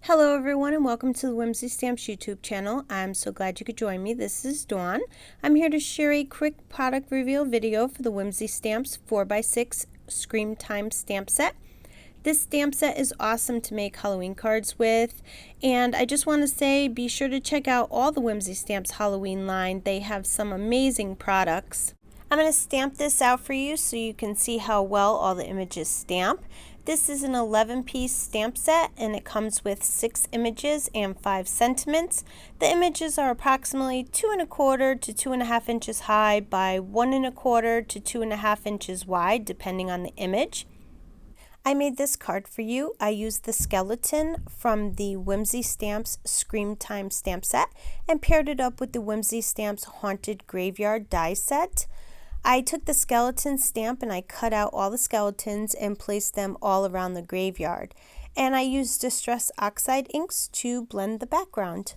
Hello everyone and welcome to the Whimsy Stamps YouTube channel. I'm so glad you could join me. This is Dawn. I'm here to share a quick product reveal video for the Whimsy Stamps 4x6 Scream Time stamp set. This stamp set is awesome to make Halloween cards with, and I just want to say be sure to check out all the Whimsy Stamps Halloween line. They have some amazing products. I'm going to stamp this out for you so you can see how well all the images stamp. This is an 11-piece stamp set and it comes with 6 images and 5 sentiments. The images are approximately 2¼ to 2½ inches high by 1¼ to 2½ inches wide depending on the image. I made this card for you. I used the skeleton from the Whimsy Stamps Scream Time stamp set and paired it up with the Whimsy Stamps Haunted Graveyard die set. I took the skeleton stamp and I cut out all the skeletons and placed them all around the graveyard. And I used Distress Oxide inks to blend the background.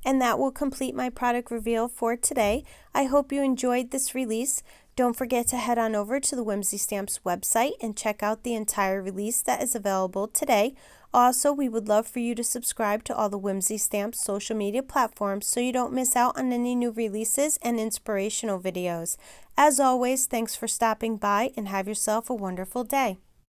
And that will complete my product reveal for today. I hope you enjoyed this release. Don't forget to head on over to the Whimsy Stamps website and check out the entire release that is available today. Also, we would love for you to subscribe to all the Whimsy Stamps social media platforms so you don't miss out on any new releases and inspirational videos. As always, thanks for stopping by and have yourself a wonderful day.